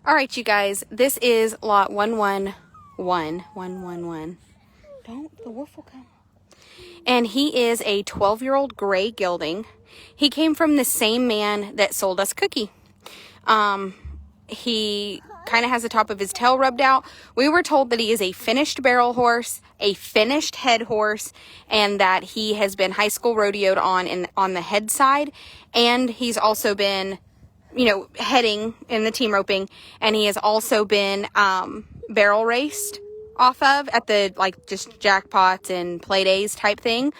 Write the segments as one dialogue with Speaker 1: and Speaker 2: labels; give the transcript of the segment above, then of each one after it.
Speaker 1: All right, you guys, this is lot 111. Don't, the wolf will come. And he is a 12-year-old gray gelding. He came from the same man that sold us Cookie. He kind of has the top of his tail rubbed out. We were told that he is a finished barrel horse, a finished head horse, and that he has been high school rodeoed on the head side, and he's also been, heading in the team roping, and he has also been barrel raced off of at the, just jackpots and play days type thing.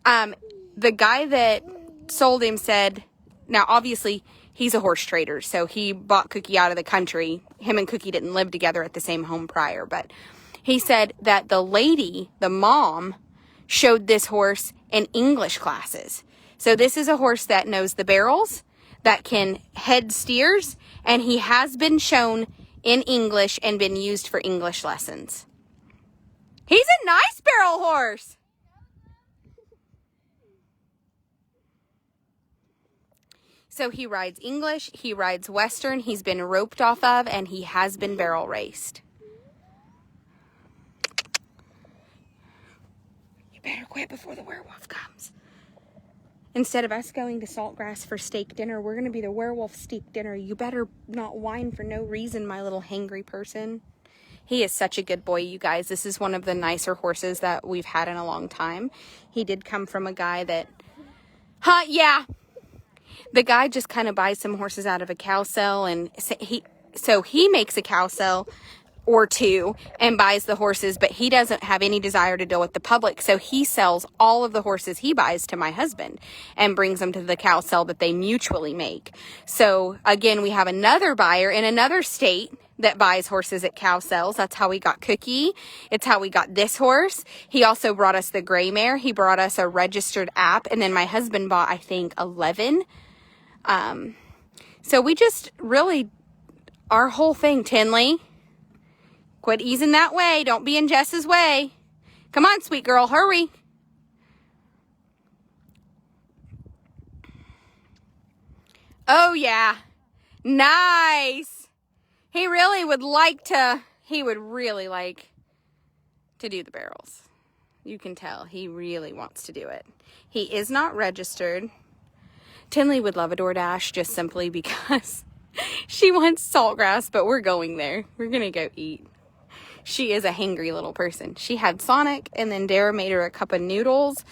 Speaker 1: The guy that sold him said, now obviously he's a horse trader, so he bought Cookie out of the country. Him and Cookie didn't live together at the same home prior, but he said that the lady, the mom, showed this horse in English classes. So this is a horse that knows the barrels, that can head steers, and he has been shown in English and been used for English lessons. He's a nice barrel horse. So he rides English, he rides Western, he's been roped off of, and he has been barrel raced. You better quit before the werewolf comes. Instead of us going to Saltgrass for steak dinner, we're going to be the werewolf steak dinner. You better not whine for no reason, my little hangry person. He is such a good boy, you guys. This is one of the nicer horses that we've had in a long time. He did come from a guy that... yeah. The guy just kind of buys some horses out of a cow cell, and so he makes a cow cell or two and buys the horses, but he doesn't have any desire to deal with the public, so he sells all of the horses he buys to my husband and brings them to the cow cell that they mutually make. So again, we have another buyer in another state that buys horses at cow cells. That's how we got Cookie. It's how we got this horse. He also brought us the gray mare. He brought us a registered app, and then my husband bought, I think, 11. So we just really, our whole thing, Tinley, quit easing that way. Don't be in Jess's way. Come on, sweet girl, hurry. Oh, yeah. Nice. He would really like to do the barrels. You can tell he really wants to do it. He is not registered. Tinley would love a DoorDash just simply because she wants Saltgrass, but we're going there. We're going to go eat. She is a hangry little person. She had Sonic, and then Dara made her a cup of noodles.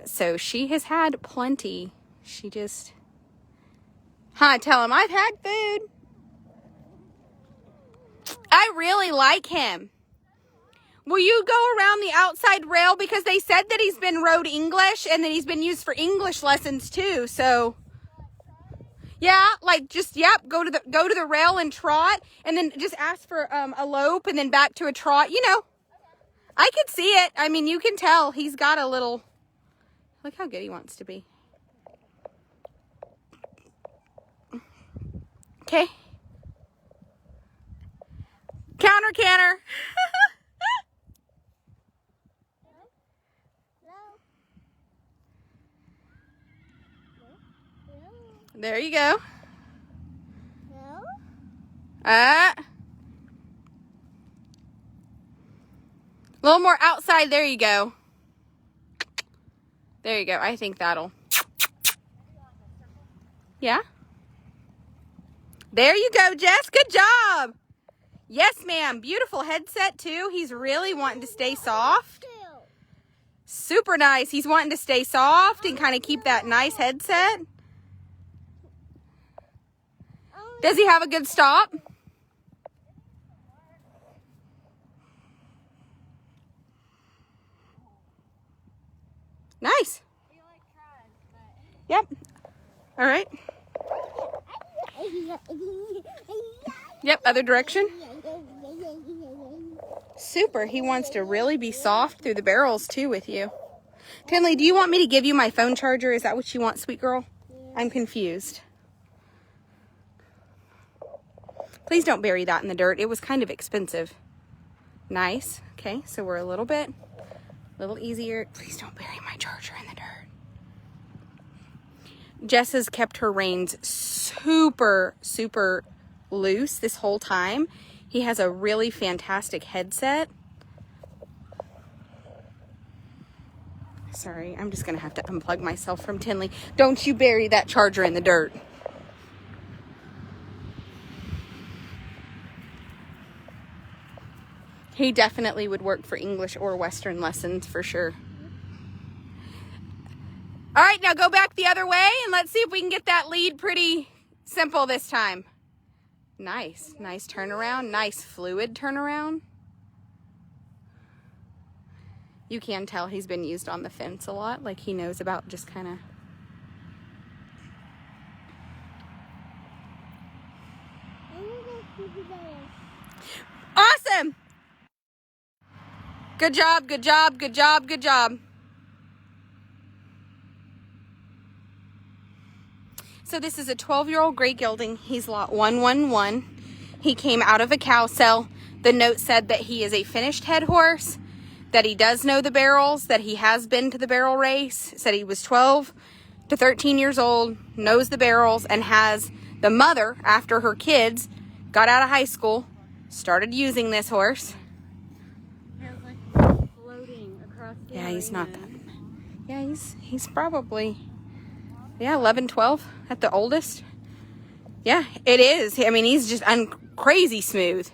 Speaker 1: So she has had plenty. She just... tell him I've had food. I really like him. Will you go around the outside rail? Because they said that he's been rode English and that he's been used for English lessons too. So, yeah, go to the rail and trot, and then just ask for a lope and then back to a trot. I could see it. I mean, you can tell he's got a little. Look how good he wants to be. Okay. Counter canter. There you go. A little more outside. There you go. There you go. I think that'll. Yeah. There you go, Jess. Good job. Yes, ma'am. Beautiful headset, too. He's really wanting to stay soft. Super nice. He's wanting to stay soft and kind of keep that nice headset. Does he have a good stop? Nice. Yep. All right. Yep, other direction. Super. He wants to really be soft through the barrels, too, with you. Tinley, do you want me to give you my phone charger? Is that what you want, sweet girl? I'm confused. Please don't bury that in the dirt. It was kind of expensive. Nice. Okay, so we're a little easier. Please don't bury my charger in the dirt. Jess has kept her reins super, super loose this whole time. He has a really fantastic headset. Sorry, I'm just going to have to unplug myself from Tinley. Don't you bury that charger in the dirt. He definitely would work for English or Western lessons for sure. All right, now go back the other way and let's see if we can get that lead pretty simple this time. Nice turnaround, nice fluid turnaround. You can tell he's been used on the fence a lot, like he knows about just kind of. Awesome! Good job, good job, good job, good job. So this is a 12-year-old gray gelding. He's lot 111. He came out of a cow cell. The note said that he is a finished head horse, that he does know the barrels, that he has been to the barrel race, said he was 12 to 13 years old, knows the barrels, and has the mother, after her kids got out of high school, started using this horse.
Speaker 2: Floating across the
Speaker 1: Yeah, he's not that. Yeah, he's probably, 11, 12 at the oldest. Yeah, it is. I mean, he's just crazy smooth.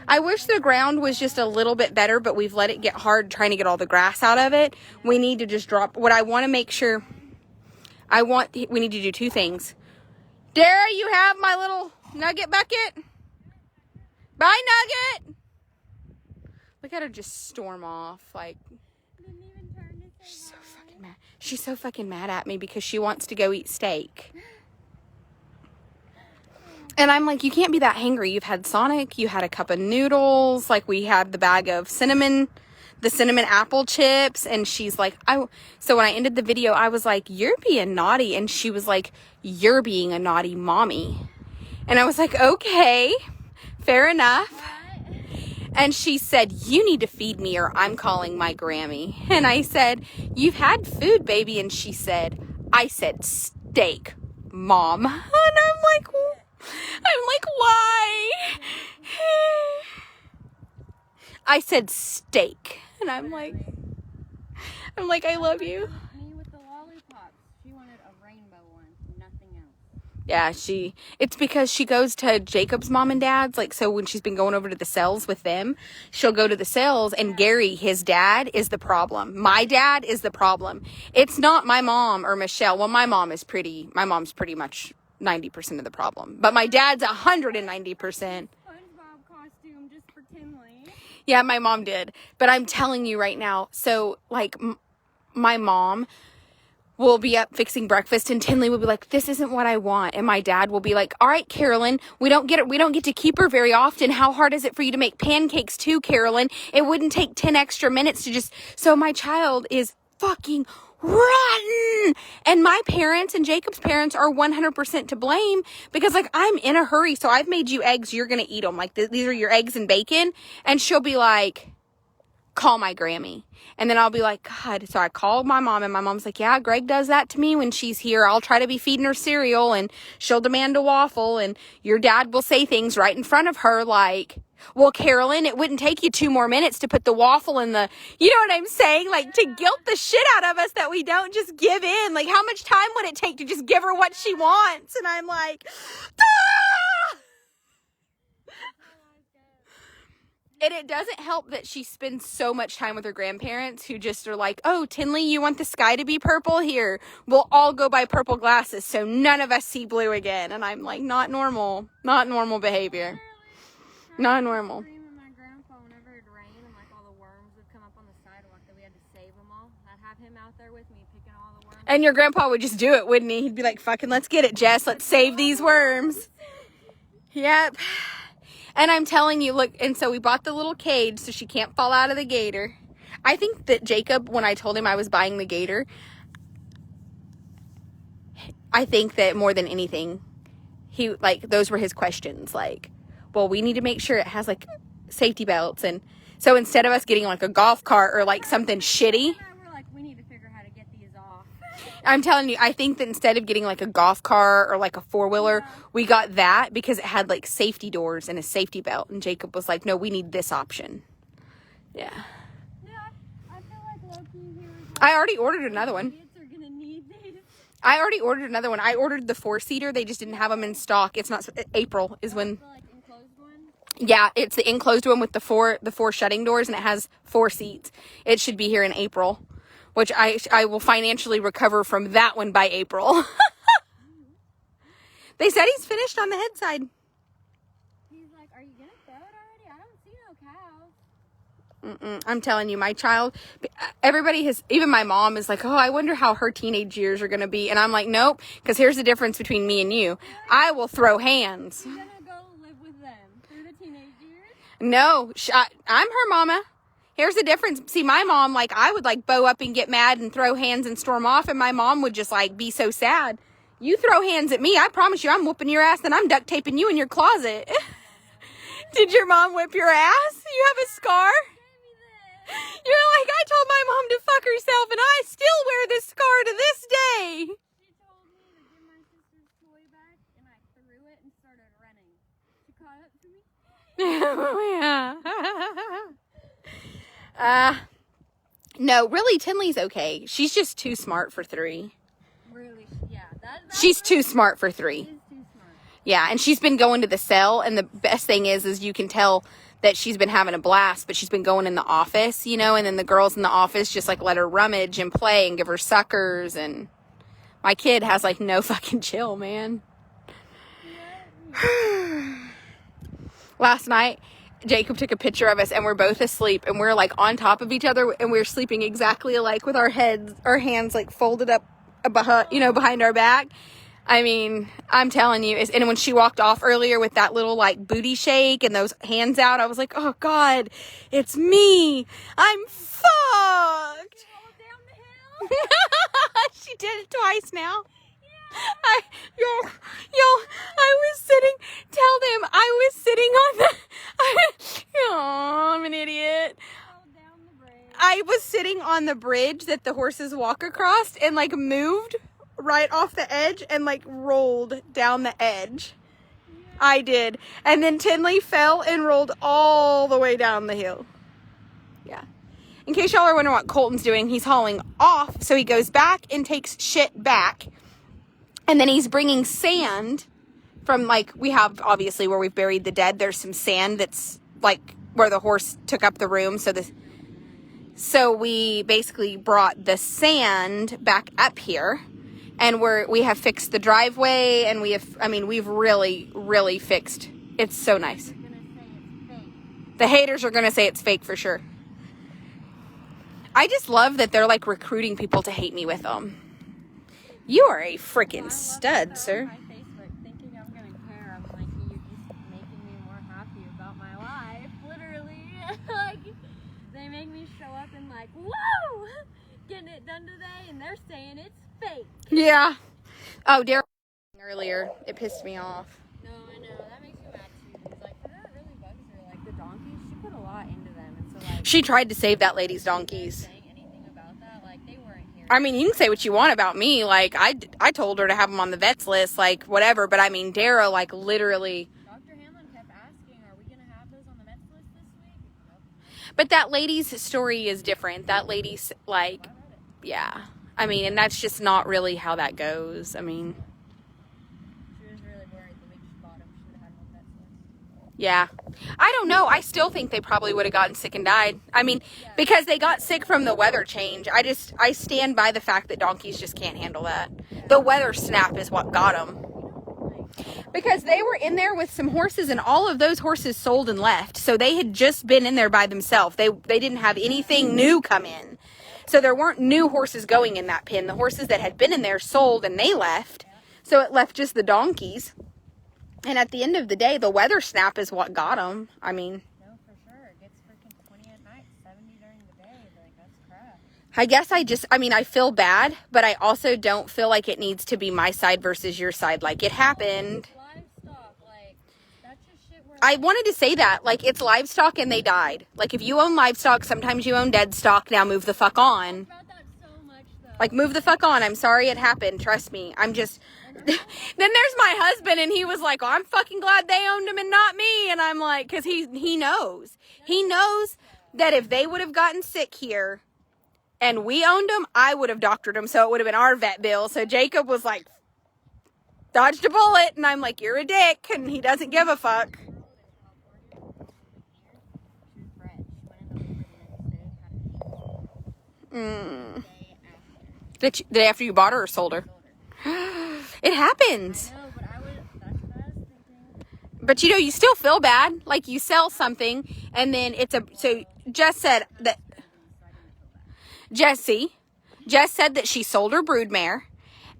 Speaker 1: I wish the ground was just a little bit better, but we've let it get hard trying to get all the grass out of it. We need to just drop. What I want to make sure, we need to do two things. Dara, you have my little nugget bucket? Bye, Nugget! Look at her just storm off. Like, she's so fucking mad. She's so fucking mad at me because she wants to go eat steak. And I'm like, you can't be that hangry. You've had Sonic, you had a cup of noodles, like we had the bag of the cinnamon apple chips. And she's like, so when I ended the video, I was like, you're being naughty. And she was like, you're being a naughty mommy. And I was like, okay, fair enough. And she said, you need to feed me or I'm calling my Grammy. And I said, you've had food, baby. And she said, I said steak, Mom. And I'm like, why? I said steak. And I'm like, I love you.
Speaker 2: Me with the lollipops. She wanted a rainbow one, nothing else.
Speaker 1: Yeah, it's because she goes to Jacob's mom and dad's. Like, so when she's been going over to the cells with them, she'll go to the cells, and Gary, his dad, is the problem. My dad is the problem. It's not my mom or Michelle. Well, my mom's pretty much 90% of the problem. But my dad's 190%.
Speaker 2: SpongeBob costume just for Tinley.
Speaker 1: Yeah, my mom did. But I'm telling you right now, so, like, my mom will be up fixing breakfast and Tinley will be like, this isn't what I want. And my dad will be like, all right, Carolyn, we don't get to keep her very often. How hard is it for you to make pancakes too, Carolyn? It wouldn't take 10 extra minutes to just, so my child is fucking rotten. And my parents and Jacob's parents are 100% to blame because, like, I'm in a hurry. So I've made you eggs. You're going to eat them. Like, these are your eggs and bacon. And she'll be like, call my Grammy. And then I'll be like, God. So I call my mom and my mom's like, yeah, Greg does that to me when she's here. I'll try to be feeding her cereal and she'll demand a waffle. And your dad will say things right in front of her like, well, Carolyn, it wouldn't take you 2 more minutes to put the waffle in the, you know what I'm saying? Like, to guilt the shit out of us that we don't just give in. Like, how much time would it take to just give her what she wants? And I'm like, ah! And it doesn't help that she spends so much time with her grandparents who just are like, oh, Tinley, you want the sky to be purple? Here, we'll all go buy purple glasses so none of us see blue again. And I'm like, not normal behavior. Not normal.
Speaker 2: My grandpa, whenever it'd rain and like all the worms would come up on the sidewalk that we had to save them all, I'd have him out there with me picking all the worms.
Speaker 1: And your grandpa would just do it, wouldn't he? He'd be like, fucking let's get it, Jess. Let's save these worms. Yep. And I'm telling you, look, and so we bought the little cage so she can't fall out of the gator. I think that Jacob, when I told him I was buying the gator, I think that more than anything, he, like, those were his questions. Like, well, we need to make sure it has, like, safety belts. And so instead of us getting, like, a golf cart or, like, something shitty.
Speaker 2: We're like, we need to figure out how to get these off.
Speaker 1: I'm telling you, I think that instead of getting like a golf car or like a four-wheeler, we got that because it had like safety doors and a safety belt. And Jacob was like, no, we need this option. Yeah.
Speaker 2: Yeah, I feel like Loki here is like,
Speaker 1: I already ordered another one.
Speaker 2: idiots are gonna need these.
Speaker 1: I already ordered another one. I ordered the 4-seater. They just didn't have them in stock. It's not, April is when.
Speaker 2: The like enclosed one.
Speaker 1: Yeah, it's the enclosed one with the four shutting doors, and it has 4 seats. It should be here in April, which I will financially recover from that one by April. They said he's finished on the head side.
Speaker 2: He's like, are you gonna throw it already? I don't see no cows.
Speaker 1: I'm telling you, my child, everybody has, even my mom is like, oh, I wonder how her teenage years are going to be. And I'm like, nope, because here's the difference between me and you. I will throw hands.
Speaker 2: You're gonna go live with them through the teenage years?
Speaker 1: No, I'm her mama. Here's the difference. See, my mom, like, I would like bow up and get mad and throw hands and storm off. And my mom would just like be so sad. You throw hands at me, I promise you, I'm whooping your ass and I'm duct taping you in your closet. Did your mom whip your ass? You have a scar? You're like, I told my mom to fuck herself and I still wear this scar to this day.
Speaker 2: She told me to give my sister's toy back and I threw it and started running. She caught up to me.
Speaker 1: No, really, Tinley's okay. She's just too smart for 3.
Speaker 2: Really? Yeah.
Speaker 1: She's too smart for 3.
Speaker 2: She is too smart.
Speaker 1: Yeah, and she's been going to the cell, and the best thing is you can tell that she's been having a blast, but she's been going in the office, you know, and then the girls in the office just like let her rummage and play and give her suckers, and my kid has like no fucking chill, man. Last night, Jacob took a picture of us and we're both asleep and we're like on top of each other and we're sleeping exactly alike with our hands like folded up behind our back. I mean, I'm telling you, and when she walked off earlier with that little like booty shake and those hands out, I was like, oh God, it's me. I'm fucked.
Speaker 2: Down the hill.
Speaker 1: She did it twice now. Yeah. I was sitting on the, oh, I'm an idiot.
Speaker 2: Down the bridge.
Speaker 1: I was sitting on the bridge that the horses walk across and like moved right off the edge and like rolled down the edge. Yeah. I did. And then Tinley fell and rolled all the way down the hill. Yeah. In case y'all are wondering what Colton's doing, he's hauling off. So he goes back and takes shit back. And then he's bringing sand from like, we have obviously where we've buried the dead. There's some sand that's like where the horse took up the room. So we basically brought the sand back up here. And we have fixed the driveway, and we've really, really fixed. It's so nice. The haters are going to say it's fake for sure. I just love that they're like recruiting people to hate me with them. You are a freaking stud, sir.
Speaker 2: My Facebook thinking I'm going to care. I'm like, you're just making me more happy about my life. Literally. Like, they make me show up and like, whoa! Getting it done today, and they're saying it's fake.
Speaker 1: Yeah. Oh, Daryl earlier. It pissed me off.
Speaker 2: No, I know. That makes me mad too. Because, like, that really bugs her. Like, the donkeys, she put a lot into them. And so, like,
Speaker 1: She tried to save that lady's donkeys.
Speaker 2: saying anything about that, like, they weren't here.
Speaker 1: I mean, you can say what you want about me. Like, I told her to have them on the vets list, like, whatever. But, I mean, Dara, like, literally.
Speaker 2: Dr. Hamlin kept asking, are we going to have those on the vets list this week? Nope.
Speaker 1: But that lady's story is different. That lady's, like, yeah. I mean, and that's just not really how that goes. I mean.
Speaker 2: She was really worried the week she bought them. She would have had them on the vets list.
Speaker 1: Yeah. I don't know. I still think they probably would have gotten sick and died. I mean, because they got sick from the weather change. I stand by the fact that donkeys just can't handle that. The weather snap is what got them. Because they were in there with some horses and all of those horses sold and left. So they had just been in there by themselves. They didn't have anything new come in. So there weren't new horses going in that pen. The horses that had been in there sold and they left. So it left just the donkeys. And at the end of the day, the weather snap is what got them. I mean.
Speaker 2: No, for sure. It gets freaking 20 at night, 70 during the day. Like, that's crap.
Speaker 1: I guess I feel bad, but I also don't feel like it needs to be my side versus your side. Like, it happened.
Speaker 2: Livestock, like, that's just shit where...
Speaker 1: I wanted to say that. Like, it's livestock and they died. Like, if you own livestock, sometimes you own dead stock. Now move the fuck on.
Speaker 2: About that so much, though.
Speaker 1: Like, move the fuck on. I'm sorry it happened. Trust me. I'm just... Then there's my husband, and he was like, oh, I'm fucking glad they owned him and not me. And I'm like, because he knows. He knows that if they would have gotten sick here and we owned them, I would have doctored them, so it would have been our vet bill. So Jacob was like, dodged a bullet, and I'm like, you're a dick, and he doesn't give a fuck. The day after you bought her or sold her? It happens.
Speaker 2: I know, but that's what I was thinking.
Speaker 1: But you know, you still feel bad. Like, you sell something, and then so Jess said that, Jess said that she sold her broodmare,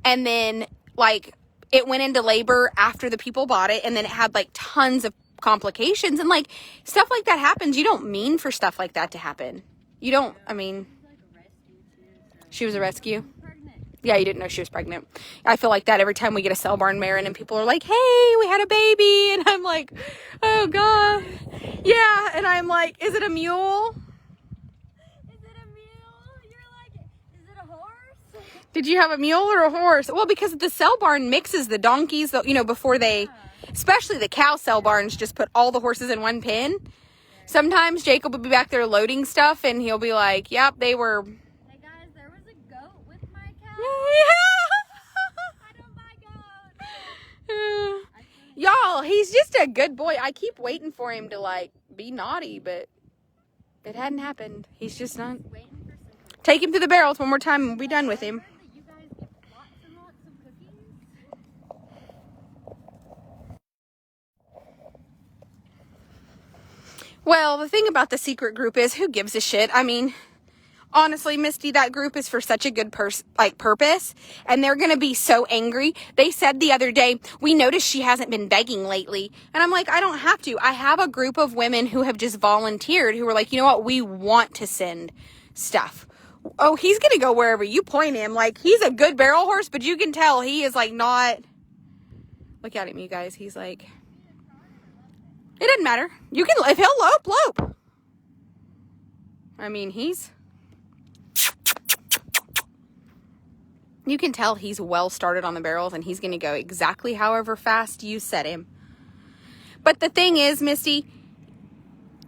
Speaker 1: and then, like, it went into labor after the people bought it, and then it had, like, tons of complications, and, like, stuff like that happens. You don't mean for stuff like that to happen. You don't, I mean, she was a rescue. Yeah, you didn't know she was pregnant. I feel like that every time we get a cell barn mare in and people are like, hey, we had a baby. And I'm like, oh, God. Yeah, and I'm like, is it a mule?
Speaker 2: Is it a mule? You're like, is it a horse?
Speaker 1: Did you have a mule or a horse? Well, because the cell barn mixes the donkeys, you know, before they, especially the cow cell barns, just put all the horses in one pen. Sometimes Jacob will be back there loading stuff, and he'll be like, yep, they were...
Speaker 2: Hey, guys, there was a goat with my cow. I don't buy goats.
Speaker 1: Y'all, he's just a good boy. I keep waiting for him to, like, be naughty, but it hadn't happened. He's just not. Take him to the barrels one more time and we'll be done with him.
Speaker 2: You guys get lots and lots of cookies.
Speaker 1: Well, the thing about the secret group is, who gives a shit? I mean, honestly, Misty, that group is for such a good purpose, and they're going to be so angry. They said the other day, we noticed she hasn't been begging lately. And I'm like, I don't have to. I have a group of women who have just volunteered, who are like, you know what? We want to send stuff. Oh, he's going to go wherever you point him. Like, he's a good barrel horse, but you can tell he is, like, not... Look at him, you guys. He's like... It doesn't matter. You can... If he'll lope. I mean, he's... You can tell he's well started on the barrels, and he's going to go exactly however fast you set him. But the thing is, Misty,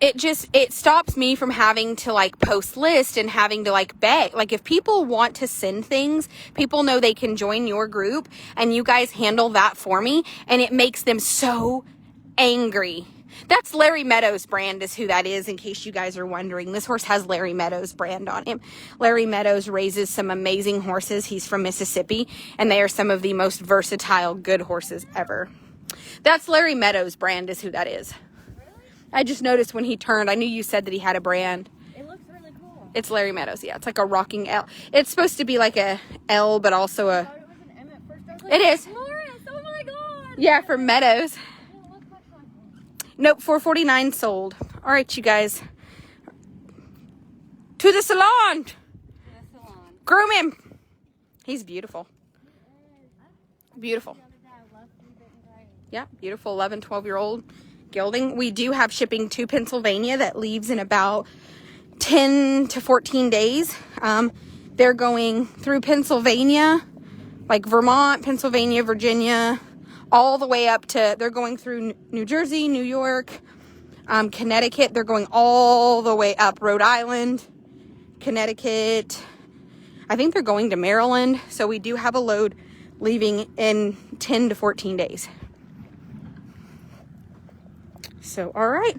Speaker 1: it stops me from having to, like, post list and having to, like, beg. Like, if people want to send things, people know they can join your group, and you guys handle that for me, and it makes them so angry. That's Larry Meadows' brand is who that is, in case you guys are wondering. This horse has Larry Meadows' brand on him. Larry Meadows raises some amazing horses. He's from Mississippi, and they are some of the most versatile, good horses ever. That's Larry Meadows' brand is who that is.
Speaker 2: Really?
Speaker 1: I just noticed when he turned. I knew you said that he had a brand.
Speaker 2: It looks really cool.
Speaker 1: It's Larry Meadows, yeah. It's like a rocking L. It's supposed to be like a L, but also
Speaker 2: I
Speaker 1: a...
Speaker 2: thought it was an M at first. I was like,
Speaker 1: It is.
Speaker 2: Morris, oh my God.
Speaker 1: Yeah, for Meadows.
Speaker 2: It doesn't look much like one.
Speaker 1: Nope, $449 sold. All right, you guys. To the salon. Groom him. He's beautiful. Beautiful. Yeah, beautiful 11, 12-year-old gelding. We do have shipping to Pennsylvania that leaves in about 10 to 14 days. They're going through Pennsylvania, like Vermont, Pennsylvania, Virginia, all the way up to, they're going through New Jersey, New York, Connecticut. They're going all the way up Rhode Island, Connecticut. I think they're going to Maryland. So we do have a load leaving in 10 to 14 days. So, all right.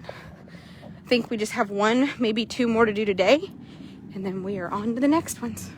Speaker 1: I think we just have one, maybe two more to do today. And then we are on to the next ones.